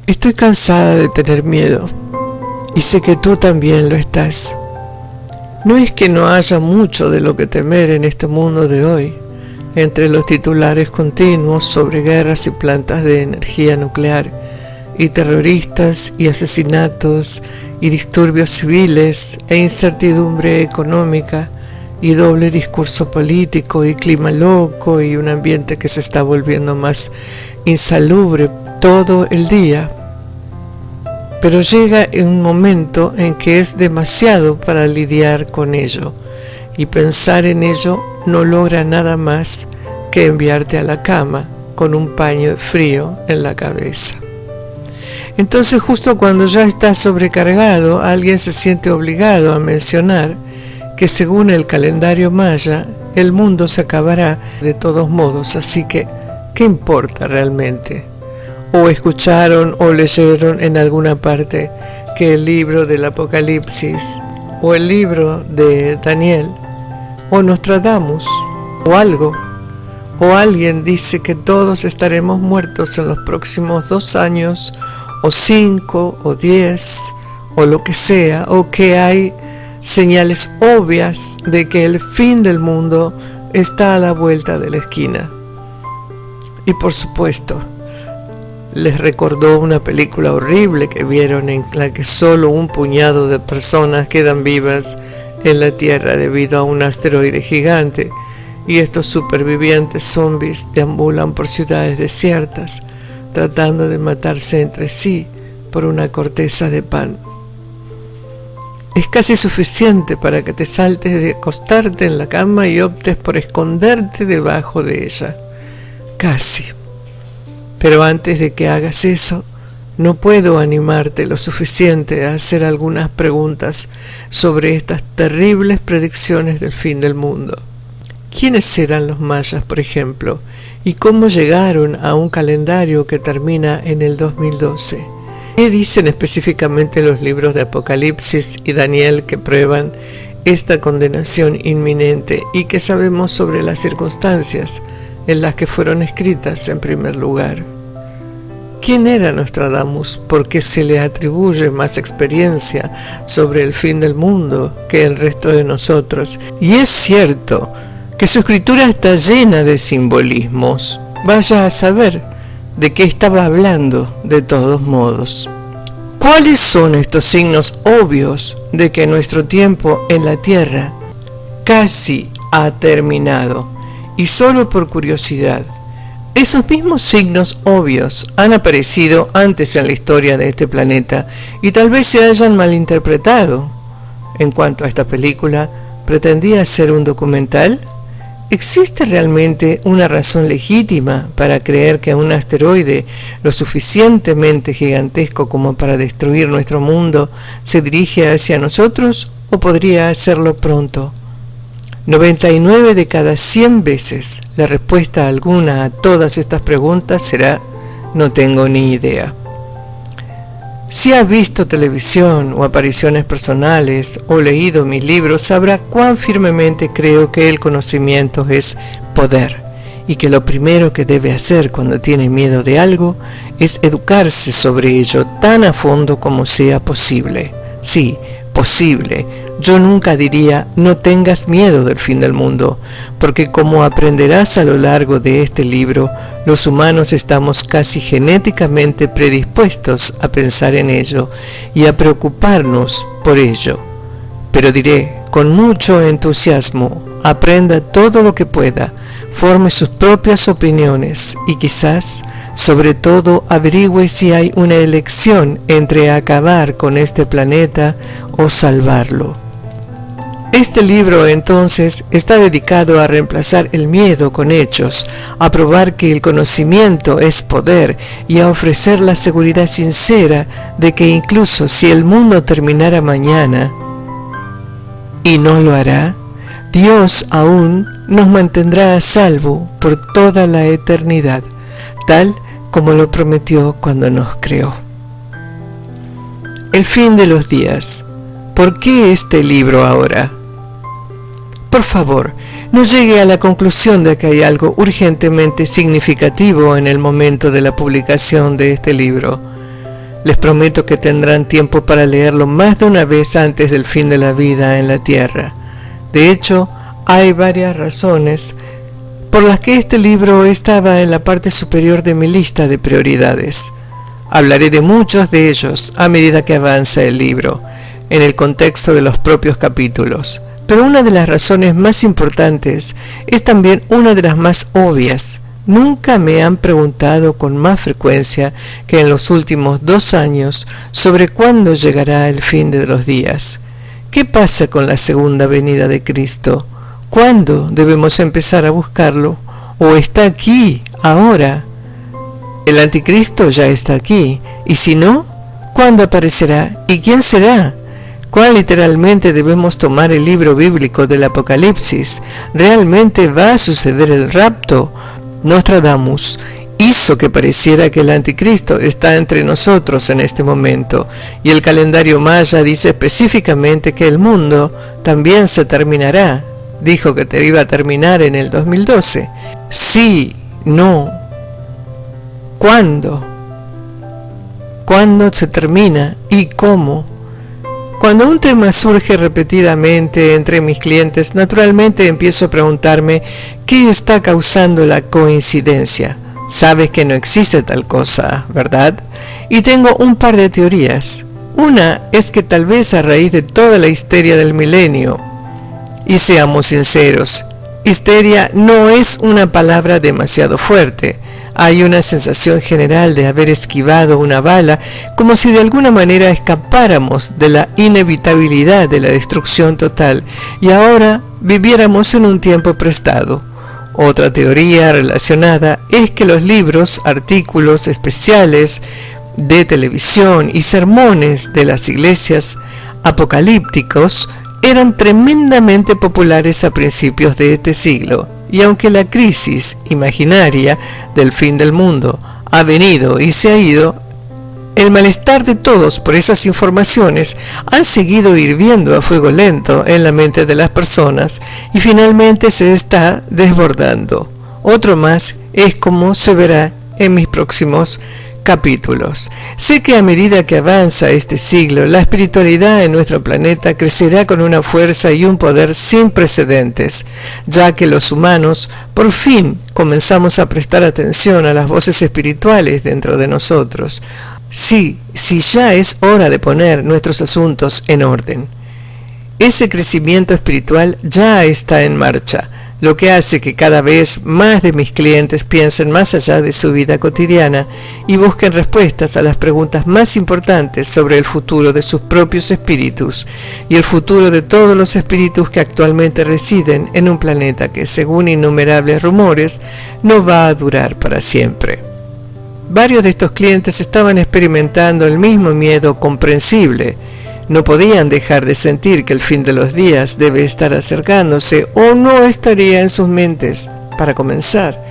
Estoy cansada de tener miedo y sé que tú también lo estás. No es que no haya mucho de lo que temer en este mundo de hoy, entre los titulares continuos sobre guerras y plantas de energía nuclear, y terroristas y asesinatos y disturbios civiles e incertidumbre económica y doble discurso político y clima loco y un ambiente que se está volviendo más insalubre todo el día. Pero llega un momento en que es demasiado para lidiar con ello, y pensar en ello no logra nada más que enviarte a la cama con un paño de frío en la cabeza. Entonces, justo cuando ya estás sobrecargado, alguien se siente obligado a mencionar que según el calendario maya, el mundo se acabará de todos modos, así que, ¿qué importa realmente? O escucharon o leyeron en alguna parte que el libro del Apocalipsis, o el libro de Daniel, o Nostradamus, o algo, o alguien dice que todos estaremos muertos en los próximos 2 años, o 5, o 10, o lo que sea, o que hay señales obvias de que el fin del mundo está a la vuelta de la esquina. Y por supuesto, les recordó una película horrible que vieron en la que solo un puñado de personas quedan vivas en la Tierra debido a un asteroide gigante, y estos supervivientes zombies deambulan por ciudades desiertas, tratando de matarse entre sí por una corteza de pan. Es casi suficiente para que te saltes de acostarte en la cama y optes por esconderte debajo de ella. Casi. Pero antes de que hagas eso, no puedo animarte lo suficiente a hacer algunas preguntas sobre estas terribles predicciones del fin del mundo. ¿Quiénes eran los mayas, por ejemplo? ¿Y cómo llegaron a un calendario que termina en el 2012? ¿Qué dicen específicamente los libros de Apocalipsis y Daniel que prueban esta condenación inminente, y qué sabemos sobre las circunstancias en las que fueron escritas en primer lugar? ¿Quién era Nostradamus? Porque se le atribuye más experiencia sobre el fin del mundo que el resto de nosotros. Y es cierto que su escritura está llena de simbolismos. Vaya a saber de qué estaba hablando de todos modos. ¿Cuáles son estos signos obvios de que nuestro tiempo en la Tierra casi ha terminado? Y solo por curiosidad, esos mismos signos obvios han aparecido antes en la historia de este planeta y tal vez se hayan malinterpretado. En cuanto a esta película, ¿pretendía ser un documental? ¿Existe realmente una razón legítima para creer que un asteroide lo suficientemente gigantesco como para destruir nuestro mundo se dirige hacia nosotros, o podría hacerlo pronto? 99 de cada 100 veces la respuesta alguna a todas estas preguntas será: no tengo ni idea. Si ha visto televisión o apariciones personales o leído mis libros, sabrá cuán firmemente creo que el conocimiento es poder, y que lo primero que debe hacer cuando tiene miedo de algo es educarse sobre ello tan a fondo como sea posible. Sí, posible. Yo nunca diría no tengas miedo del fin del mundo, porque como aprenderás a lo largo de este libro, los humanos estamos casi genéticamente predispuestos a pensar en ello y a preocuparnos por ello. Pero diré con mucho entusiasmo, aprenda todo lo que pueda, forme sus propias opiniones y quizás, sobre todo, averigüe si hay una elección entre acabar con este planeta o salvarlo. Este libro, entonces, está dedicado a reemplazar el miedo con hechos, a probar que el conocimiento es poder y a ofrecer la seguridad sincera de que incluso si el mundo terminara mañana, y no lo hará, Dios aún nos mantendrá a salvo por toda la eternidad, tal como lo prometió cuando nos creó. El fin de los días. ¿Por qué este libro ahora? Por favor, no llegue a la conclusión de que hay algo urgentemente significativo en el momento de la publicación de este libro. Les prometo que tendrán tiempo para leerlo más de una vez antes del fin de la vida en la tierra. De hecho, hay varias razones por las que este libro estaba en la parte superior de mi lista de prioridades. Hablaré de muchos de ellos a medida que avanza el libro, en el contexto de los propios capítulos. Pero una de las razones más importantes es también una de las más obvias. Nunca me han preguntado con más frecuencia que en los últimos 2 años sobre cuándo llegará el fin de los días. ¿Qué pasa con la segunda venida de Cristo? ¿Cuándo debemos empezar a buscarlo? ¿O está aquí, ahora? El anticristo ya está aquí. ¿Y si no? ¿Cuándo aparecerá? ¿Y quién será? ¿Cuál literalmente debemos tomar el libro bíblico del Apocalipsis? ¿Realmente va a suceder el rapto? Nostradamus hizo que pareciera que el anticristo está entre nosotros en este momento, y el calendario maya dice específicamente que el mundo también se terminará. Dijo que te iba a terminar en el 2012. Sí, no. ¿Cuándo? ¿Cuándo se termina y cómo? Cuando un tema surge repetidamente entre mis clientes, naturalmente empiezo a preguntarme qué está causando la coincidencia. Sabes que no existe tal cosa, ¿verdad? Y tengo un par de teorías. Una es que tal vez a raíz de toda la histeria del milenio, y seamos sinceros, histeria no es una palabra demasiado fuerte. Hay una sensación general de haber esquivado una bala, como si de alguna manera escapáramos de la inevitabilidad de la destrucción total y ahora viviéramos en un tiempo prestado. Otra teoría relacionada es que los libros, artículos especiales de televisión y sermones de las iglesias apocalípticos eran tremendamente populares a principios de este siglo, y aunque la crisis imaginaria del fin del mundo ha venido y se ha ido, el malestar de todos por esas informaciones han seguido hirviendo a fuego lento en la mente de las personas y finalmente se está desbordando. Otro más es como se verá en mis próximos capítulos. Sé que a medida que avanza este siglo, la espiritualidad en nuestro planeta crecerá con una fuerza y un poder sin precedentes, ya que los humanos por fin comenzamos a prestar atención a las voces espirituales dentro de nosotros. Sí, ya es hora de poner nuestros asuntos en orden. Ese crecimiento espiritual ya está en marcha, lo que hace que cada vez más de mis clientes piensen más allá de su vida cotidiana y busquen respuestas a las preguntas más importantes sobre el futuro de sus propios espíritus y el futuro de todos los espíritus que actualmente residen en un planeta que, según innumerables rumores, no va a durar para siempre. Varios de estos clientes estaban experimentando el mismo miedo comprensible. No podían dejar de sentir que el fin de los días debe estar acercándose o no estaría en sus mentes, para comenzar.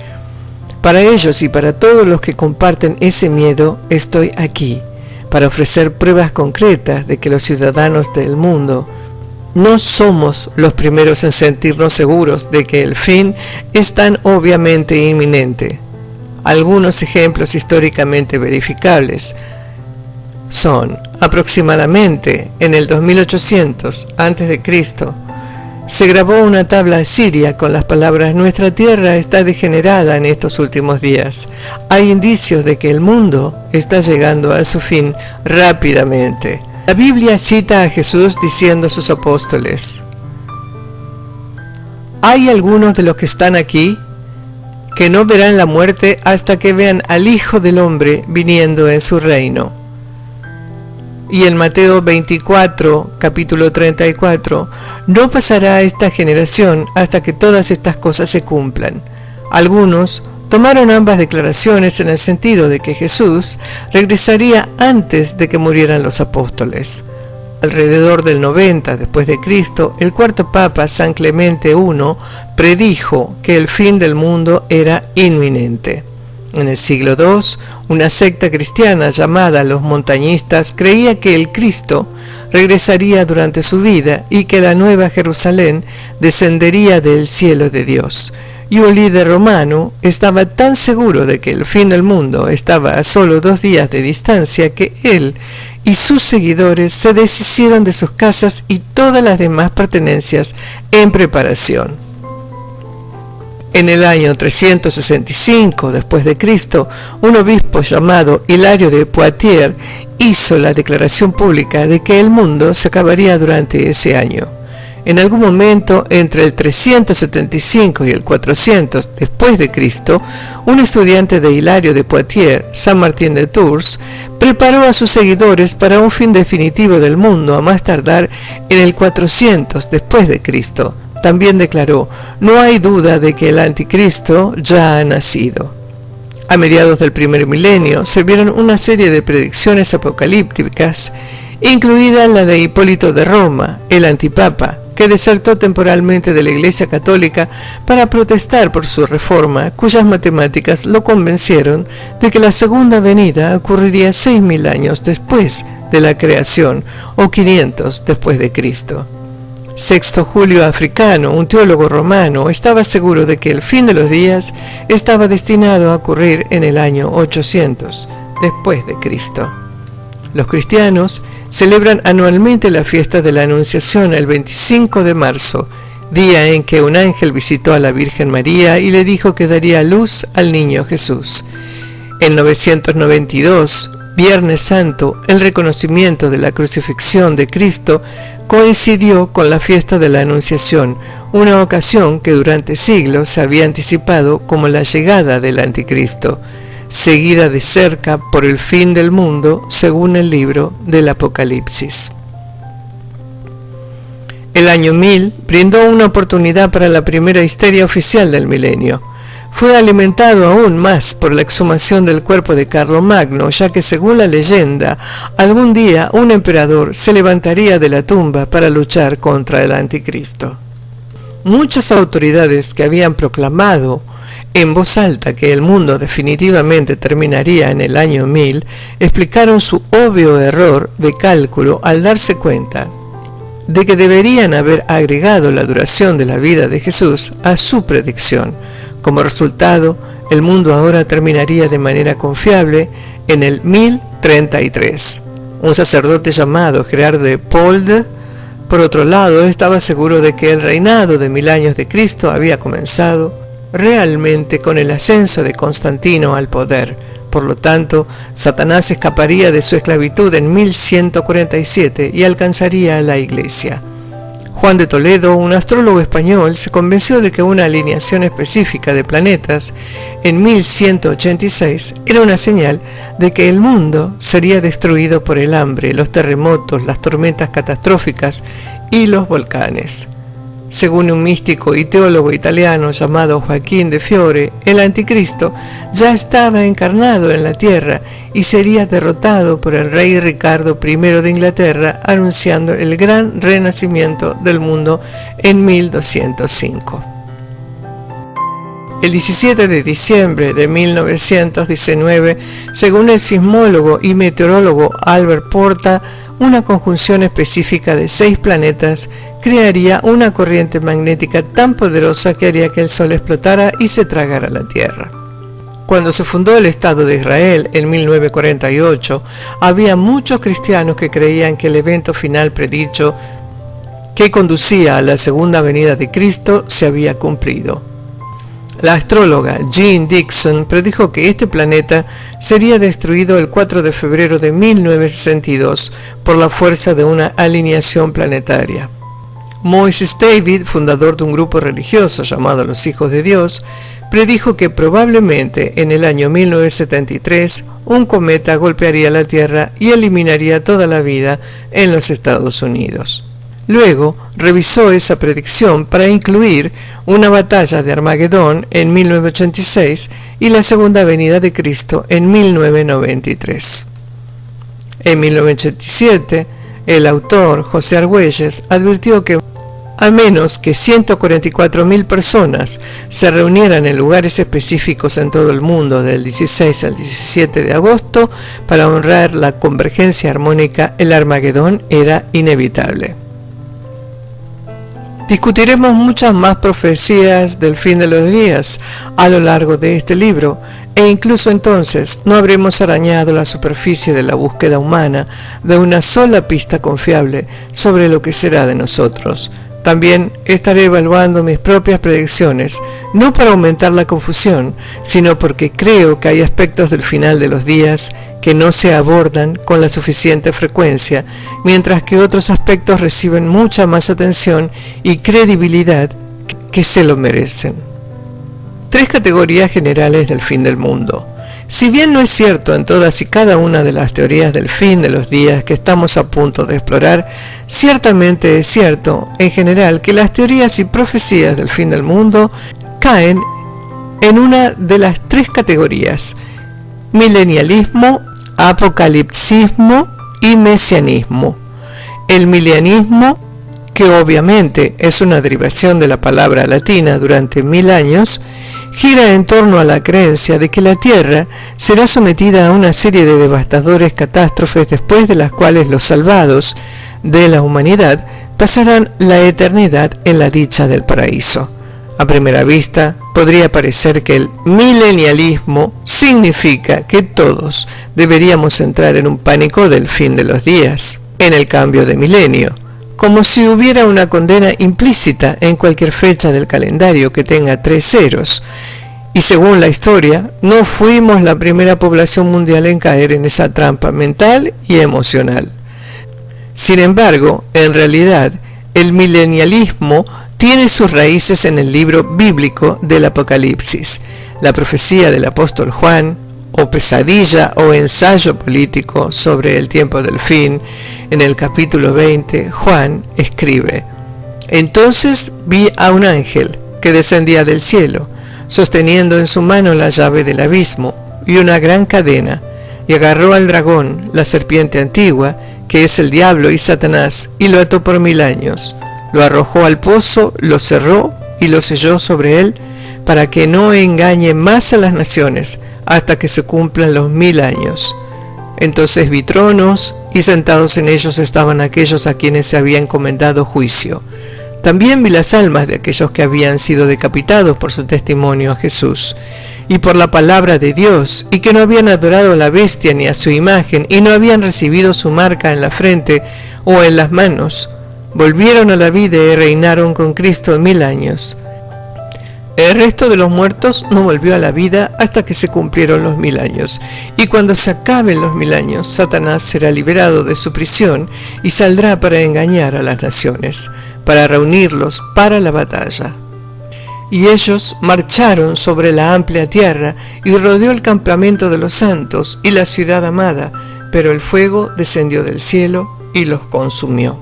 Para ellos y para todos los que comparten ese miedo, estoy aquí, para ofrecer pruebas concretas de que los ciudadanos del mundo no somos los primeros en sentirnos seguros de que el fin es tan obviamente inminente. Algunos ejemplos históricamente verificables son: aproximadamente en el 2800 a.C., se grabó una tabla asiria con las palabras: nuestra tierra está degenerada en estos últimos días. Hay indicios de que el mundo está llegando a su fin rápidamente. La Biblia cita a Jesús diciendo a sus apóstoles: hay algunos de los que están aquí que no verán la muerte hasta que vean al Hijo del Hombre viniendo en su reino. Y en Mateo 24, capítulo 34, no pasará esta generación hasta que todas estas cosas se cumplan. Algunos tomaron ambas declaraciones en el sentido de que Jesús regresaría antes de que murieran los apóstoles. Alrededor del 90 después de Cristo, el cuarto Papa, San Clemente I, predijo que el fin del mundo era inminente. En el siglo II, una secta cristiana llamada los montañistas creía que el Cristo regresaría durante su vida y que la Nueva Jerusalén descendería del cielo de Dios. y un líder romano estaba tan seguro de que el fin del mundo estaba a solo 2 días de distancia que él y sus seguidores se deshicieron de sus casas y todas las demás pertenencias en preparación. En el año 365 después de Cristo, un obispo llamado Hilario de Poitiers hizo la declaración pública de que el mundo se acabaría durante ese año. En algún momento entre el 375 y el 400 después de Cristo, un estudiante de Hilario de Poitiers, San Martín de Tours, preparó a sus seguidores para un fin definitivo del mundo a más tardar en el 400 después de Cristo. También declaró: no hay duda de que el anticristo ya ha nacido. A mediados del primer milenio se vieron una serie de predicciones apocalípticas, incluida la de Hipólito de Roma, el antipapa, que desertó temporalmente de la Iglesia Católica para protestar por su reforma, cuyas matemáticas lo convencieron de que la segunda venida ocurriría 6.000 años después de la creación, o 500 después de Cristo. Sexto Julio Africano, un teólogo romano, estaba seguro de que el fin de los días estaba destinado a ocurrir en el año 800 después de Cristo. Los cristianos celebran anualmente la fiesta de la Anunciación el 25 de marzo, día en que un ángel visitó a la Virgen María y le dijo que daría luz al niño Jesús. En 992, Viernes Santo, el reconocimiento de la crucifixión de Cristo coincidió con la fiesta de la Anunciación, una ocasión que durante siglos se había anticipado como la llegada del Anticristo, seguida de cerca por el fin del mundo, según el libro del Apocalipsis. El año 1000 brindó una oportunidad para la primera histeria oficial del milenio. Fue alimentado aún más por la exhumación del cuerpo de Carlomagno, ya que según la leyenda, algún día un emperador se levantaría de la tumba para luchar contra el Anticristo. Muchas autoridades que habían proclamado en voz alta que el mundo definitivamente terminaría en el año 1000, explicaron su obvio error de cálculo al darse cuenta de que deberían haber agregado la duración de la vida de Jesús a su predicción. Como resultado, el mundo ahora terminaría de manera confiable en el 1033. Un sacerdote llamado Gerardo de Polde, por otro lado, estaba seguro de que el reinado de 1000 años de Cristo había comenzado realmente con el ascenso de Constantino al poder. Por lo tanto, Satanás escaparía de su esclavitud en 1147 y alcanzaría a la Iglesia. Juan de Toledo, un astrólogo español, se convenció de que una alineación específica de planetas en 1186 era una señal de que el mundo sería destruido por el hambre, los terremotos, las tormentas catastróficas y los volcanes. Según un místico y teólogo italiano llamado Joaquín de Fiore, el Anticristo ya estaba encarnado en la tierra y sería derrotado por el rey Ricardo I de Inglaterra, anunciando el gran renacimiento del mundo en 1205. El 17 de diciembre de 1919, según el sismólogo y meteorólogo Albert Porta, una conjunción específica de 6 planetas crearía una corriente magnética tan poderosa que haría que el Sol explotara y se tragara la Tierra. Cuando se fundó el Estado de Israel en 1948, había muchos cristianos que creían que el evento final predicho que conducía a la segunda venida de Cristo se había cumplido. La astróloga Jean Dixon predijo que este planeta sería destruido el 4 de febrero de 1962 por la fuerza de una alineación planetaria. Moises David, fundador de un grupo religioso llamado Los Hijos de Dios, predijo que probablemente en el año 1973 un cometa golpearía la Tierra y eliminaría toda la vida en los Estados Unidos. Luego revisó esa predicción para incluir una batalla de Armagedón en 1986 y la segunda venida de Cristo en 1993. En 1987, el autor José Argüelles advirtió que a menos que 144.000 personas se reunieran en lugares específicos en todo el mundo del 16 al 17 de agosto para honrar la convergencia armónica, el Armagedón era inevitable. Discutiremos muchas más profecías del fin de los días a lo largo de este libro, e incluso entonces no habremos arañado la superficie de la búsqueda humana de una sola pista confiable sobre lo que será de nosotros. También estaré evaluando mis propias predicciones, no para aumentar la confusión, sino porque creo que hay aspectos del final de los días que no se abordan con la suficiente frecuencia, mientras que otros aspectos reciben mucha más atención y credibilidad que se lo merecen. 3 categorías generales del fin del mundo. Si bien no es cierto en todas y cada una de las teorías del fin de los días que estamos a punto de explorar, ciertamente es cierto, en general, que las teorías y profecías del fin del mundo caen en una de las 3 categorías: milenialismo, apocalipsismo y mesianismo. El milenialismo, que obviamente es una derivación de la palabra latina durante 1000 años, gira en torno a la creencia de que la Tierra será sometida a una serie de devastadoras catástrofes después de las cuales los salvados de la humanidad pasarán la eternidad en la dicha del paraíso. A primera vista, podría parecer que el milenialismo significa que todos deberíamos entrar en un pánico del fin de los días, en el cambio de milenio, como si hubiera una condena implícita en cualquier fecha del calendario que tenga 3 ceros. Y según la historia, no fuimos la primera población mundial en caer en esa trampa mental y emocional. Sin embargo, en realidad, el milenialismo tiene sus raíces en el libro bíblico del Apocalipsis, la profecía del apóstol Juan, o pesadilla o ensayo político sobre el tiempo del fin. En el capítulo 20, Juan escribe: Entonces vi a un ángel que descendía del cielo, sosteniendo en su mano la llave del abismo y una gran cadena, y agarró al dragón, la serpiente antigua, que es el diablo y Satanás, y lo ató por 1000 años. Lo arrojó al pozo, lo cerró y lo selló sobre él, para que no engañe más a las naciones, hasta que se cumplan los 1000 años. Entonces vi tronos, y sentados en ellos estaban aquellos a quienes se había encomendado juicio. También vi las almas de aquellos que habían sido decapitados por su testimonio a Jesús, y por la palabra de Dios, y que no habían adorado a la bestia ni a su imagen, y no habían recibido su marca en la frente o en las manos. Volvieron a la vida y reinaron con Cristo 1000 años. El resto de los muertos no volvió a la vida hasta que se cumplieron los 1000 años. Y cuando se acaben los 1000 años, Satanás será liberado de su prisión y saldrá para engañar a las naciones, para reunirlos para la batalla. Y ellos marcharon sobre la amplia tierra y rodeó el campamento de los santos y la ciudad amada, pero el fuego descendió del cielo y los consumió.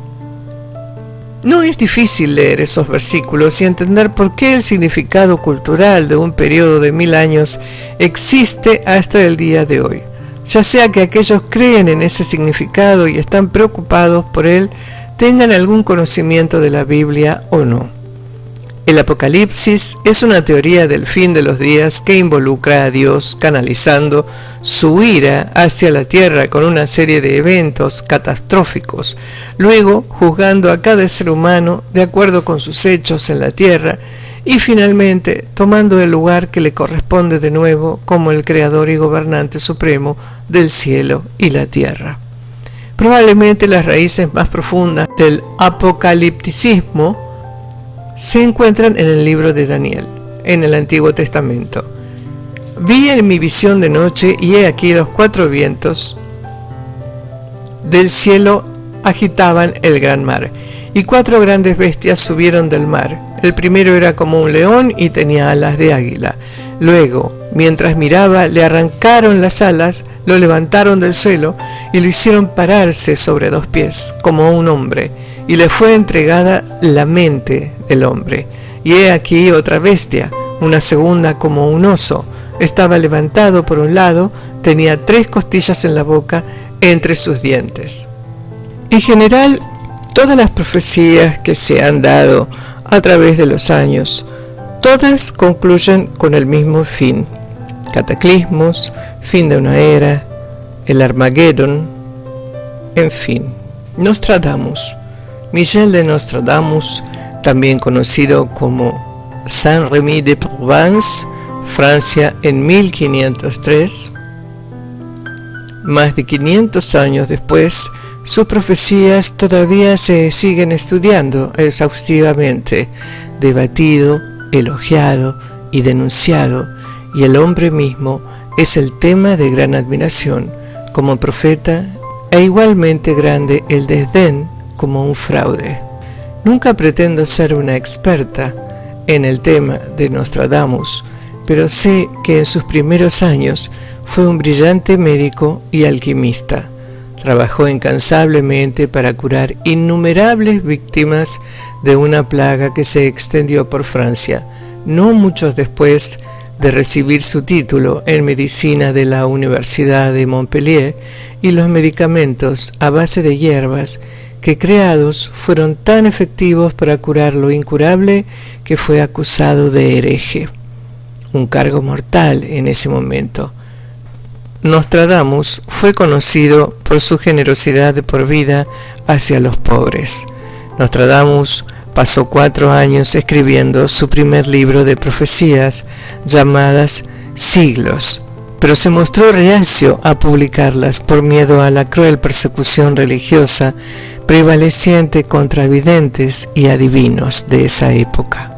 No es difícil leer esos versículos y entender por qué el significado cultural de un periodo de 1000 años existe hasta el día de hoy, ya sea que aquellos creen en ese significado y están preocupados por él, tengan algún conocimiento de la Biblia o no. El Apocalipsis es una teoría del fin de los días que involucra a Dios canalizando su ira hacia la tierra con una serie de eventos catastróficos, luego juzgando a cada ser humano de acuerdo con sus hechos en la tierra y finalmente tomando el lugar que le corresponde de nuevo como el creador y gobernante supremo del cielo y la tierra. Probablemente las raíces más profundas del apocalipticismo se encuentran en el libro de Daniel, en el Antiguo Testamento. Vi en mi visión de noche, y he aquí los 4 vientos del cielo agitaban el gran mar, y 4 grandes bestias subieron del mar. El primero era como un león y tenía alas de águila. Luego, mientras miraba, le arrancaron las alas, lo levantaron del suelo y lo hicieron pararse sobre 2 pies, como un hombre, y le fue entregada la mente del hombre. Y he aquí otra bestia, una segunda como un oso. Estaba levantado por un lado, tenía 3 costillas en la boca entre sus dientes. En general, todas las profecías que se han dado a través de los años, todas concluyen con el mismo fin: cataclismos, fin de una era, el Armagedón, en fin. Nostradamus, Michel de Nostradamus, también conocido como Saint-Rémy de Provence, Francia, en 1503. Más de 500 años después, sus profecías todavía se siguen estudiando exhaustivamente, debatido, elogiado y denunciado, y el hombre mismo es el tema de gran admiración como profeta, e igualmente grande el desdén como un fraude. Nunca pretendo ser una experta en el tema de Nostradamus, pero sé que en sus primeros años fue un brillante médico y alquimista. Trabajó incansablemente para curar innumerables víctimas de una plaga que se extendió por Francia, no mucho después de recibir su título en medicina de la Universidad de Montpellier, y los medicamentos a base de hierbas que creados fueron tan efectivos para curar lo incurable que fue acusado de hereje, un cargo mortal en ese momento. Nostradamus fue conocido por su generosidad de por vida hacia los pobres. Nostradamus pasó 4 años escribiendo su primer libro de profecías llamadas Siglos, pero se mostró reacio a publicarlas por miedo a la cruel persecución religiosa prevaleciente contra videntes y adivinos de esa época.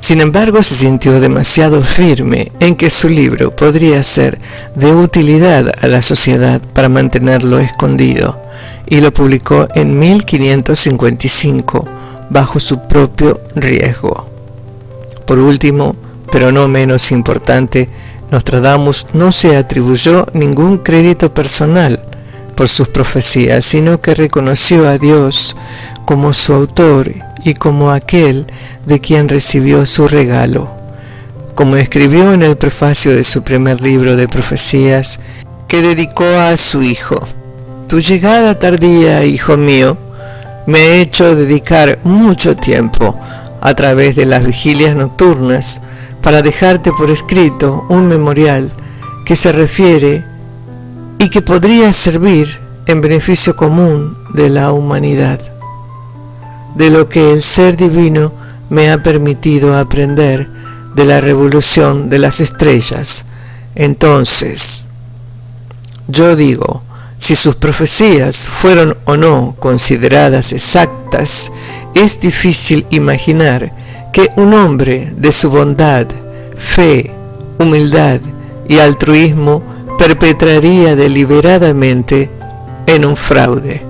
Sin embargo, se sintió demasiado firme en que su libro podría ser de utilidad a la sociedad para mantenerlo escondido, y lo publicó en 1555 bajo su propio riesgo. Por último, pero no menos importante, Nostradamus no se atribuyó ningún crédito personal por sus profecías, sino que reconoció a Dios como su autor y como aquel de quien recibió su regalo. Como escribió en el prefacio de su primer libro de profecías, que dedicó a su hijo: tu llegada tardía, hijo mío, me ha hecho dedicar mucho tiempo a través de las vigilias nocturnas para dejarte por escrito un memorial que se refiere y que podría servir en beneficio común de la humanidad, de lo que el ser divino me ha permitido aprender de la revolución de las estrellas. Entonces, yo digo, si sus profecías fueron o no consideradas exactas, es difícil imaginar que un hombre de su bondad, fe, humildad y altruismo perpetraría deliberadamente en un fraude.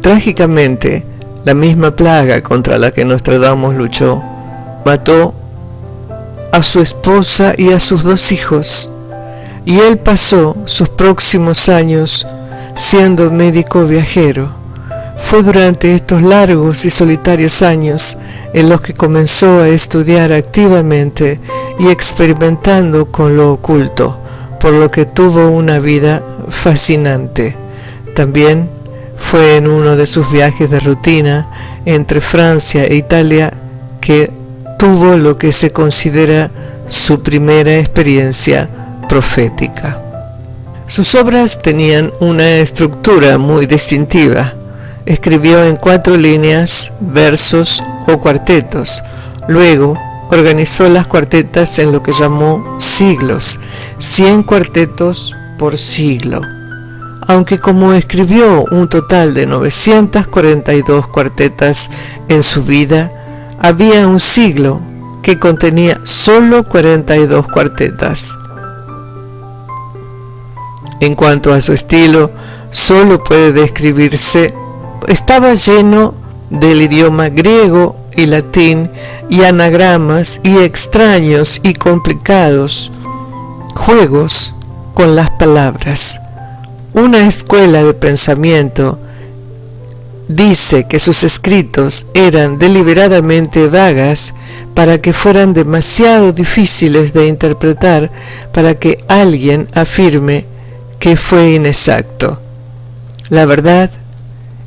Trágicamente, la misma plaga contra la que Nostradamus luchó mató a su esposa y a sus 2 hijos, y él pasó sus próximos años siendo médico viajero. Fue durante estos largos y solitarios años en los que comenzó a estudiar activamente y experimentando con lo oculto, por lo que tuvo una vida fascinante. También fue en uno de sus viajes de rutina entre Francia e Italia que tuvo lo que se considera su primera experiencia profética. Sus obras tenían una estructura muy distintiva. Escribió en 4 líneas, versos o cuartetos. Luego organizó las cuartetas en lo que llamó siglos, 100 cuartetos por siglo. Aunque como escribió un total de 942 cuartetas en su vida, había un siglo que contenía solo 42 cuartetas. En cuanto a su estilo, solo puede describirse: estaba lleno del idioma griego y latín y anagramas y extraños y complicados juegos con las palabras. Una escuela de pensamiento dice que sus escritos eran deliberadamente vagas para que fueran demasiado difíciles de interpretar para que alguien afirme que fue inexacto. La verdad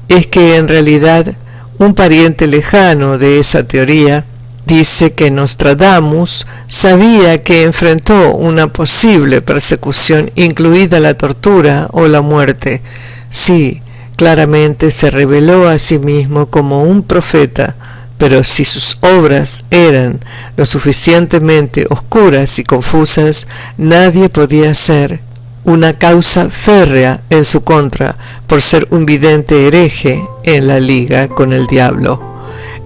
es que en realidad un pariente lejano de esa teoría dice que Nostradamus sabía que enfrentó una posible persecución, incluida la tortura o la muerte. Sí, claramente se reveló a sí mismo como un profeta, pero si sus obras eran lo suficientemente oscuras y confusas, nadie podía ser una causa férrea en su contra por ser un vidente hereje en la liga con el diablo.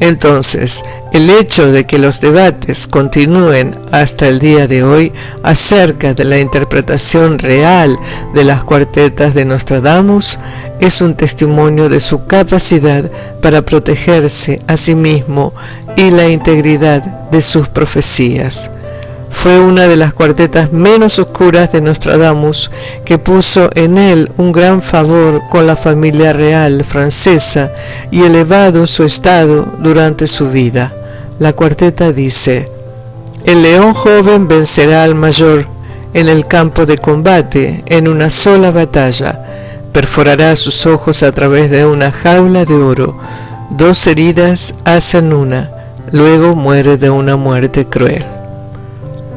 Entonces, el hecho de que los debates continúen hasta el día de hoy acerca de la interpretación real de las cuartetas de Nostradamus es un testimonio de su capacidad para protegerse a sí mismo y la integridad de sus profecías. Fue una de las cuartetas menos oscuras de Nostradamus, que puso en él un gran favor con la familia real francesa y elevado su estado durante su vida. La cuarteta dice: el león joven vencerá al mayor en el campo de combate en una sola batalla, perforará sus ojos a través de una jaula de oro, 2 heridas hacen una, luego muere de una muerte cruel.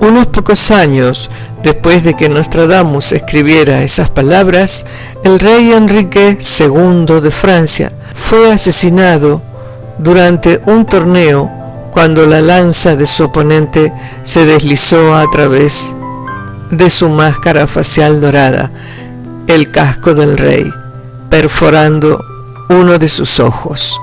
Unos pocos años después de que Nostradamus escribiera esas palabras, el rey Enrique II de Francia fue asesinado durante un torneo cuando la lanza de su oponente se deslizó a través de su máscara facial dorada, el casco del rey, perforando uno de sus ojos.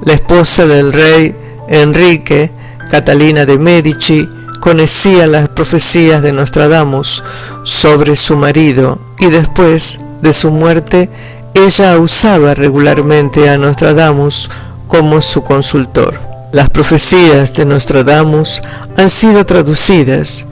La esposa del rey Enrique, Catalina de Medici, conocía las profecías de Nostradamus sobre su marido y después de su muerte ella usaba regularmente a Nostradamus como su consultor. Las profecías de Nostradamus han sido traducidas,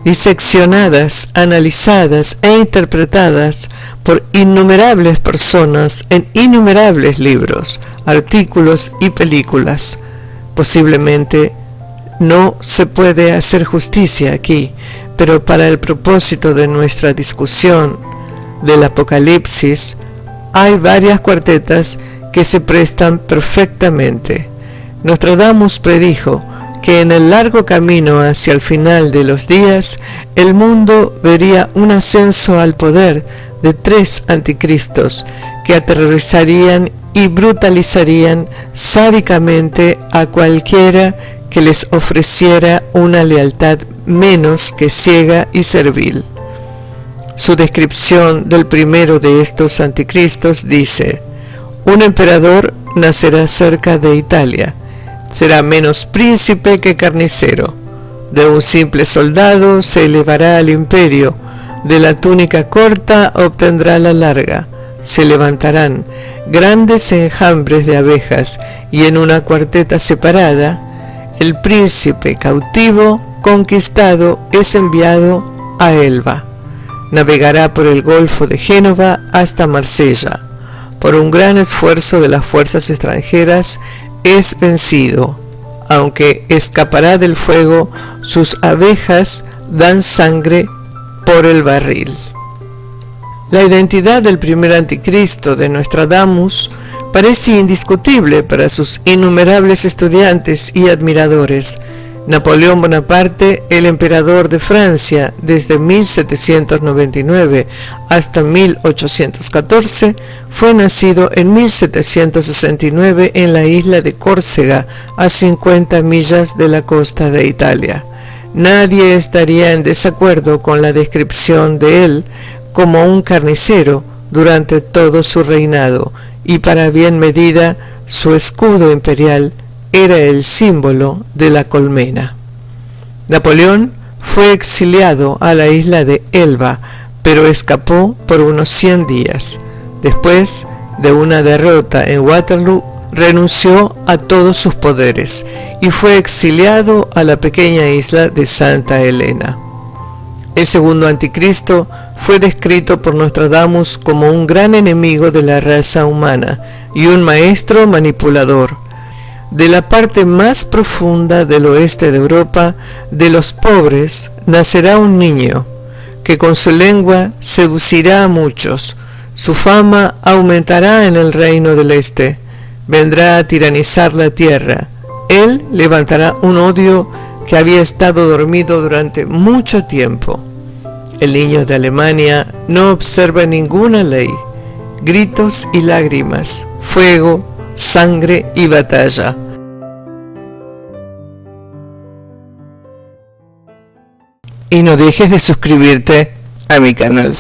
diseccionadas, analizadas e interpretadas por innumerables personas en innumerables libros, artículos y películas. Posiblemente no se puede hacer justicia aquí, pero para el propósito de nuestra discusión del Apocalipsis, hay varias cuartetas que se prestan perfectamente. Nostradamus predijo que en el largo camino hacia el final de los días, el mundo vería un ascenso al poder de 3 anticristos que aterrorizarían y brutalizarían sádicamente a cualquiera que les ofreciera una lealtad menos que ciega y servil. Su descripción del primero de estos anticristos dice: un emperador nacerá cerca de Italia, será menos príncipe que carnicero, de un simple soldado se elevará al imperio, de la túnica corta obtendrá la larga, se levantarán grandes enjambres de abejas y en una cuarteta separada, el príncipe cautivo conquistado es enviado a Elba. Navegará por el Golfo de Génova hasta Marsella. Por un gran esfuerzo de las fuerzas extranjeras es vencido. Aunque escapará del fuego, sus abejas dan sangre por el barril. La identidad del primer anticristo de Nostradamus parece indiscutible para sus innumerables estudiantes y admiradores. Napoleón Bonaparte, el emperador de Francia desde 1799 hasta 1814, fue nacido en 1769 en la isla de Córcega, a 50 millas de la costa de Italia. Nadie estaría en desacuerdo con la descripción de él como un carnicero durante todo su reinado, y para bien medida su escudo imperial era el símbolo de la colmena. Napoleón fue exiliado a la isla de Elba, pero escapó por unos 100 días. Después de una derrota en Waterloo, renunció a todos sus poderes y fue exiliado a la pequeña isla de Santa Elena. El segundo anticristo fue descrito por Nostradamus como un gran enemigo de la raza humana y un maestro manipulador. De la parte más profunda del oeste de Europa, de los pobres, nacerá un niño, que con su lengua seducirá a muchos. Su fama aumentará en el reino del este. Vendrá a tiranizar la tierra. Él levantará un odio que había estado dormido durante mucho tiempo. El niño de Alemania no observa ninguna ley. Gritos y lágrimas, fuego, sangre y batalla. y no dejes de suscribirte a mi canal.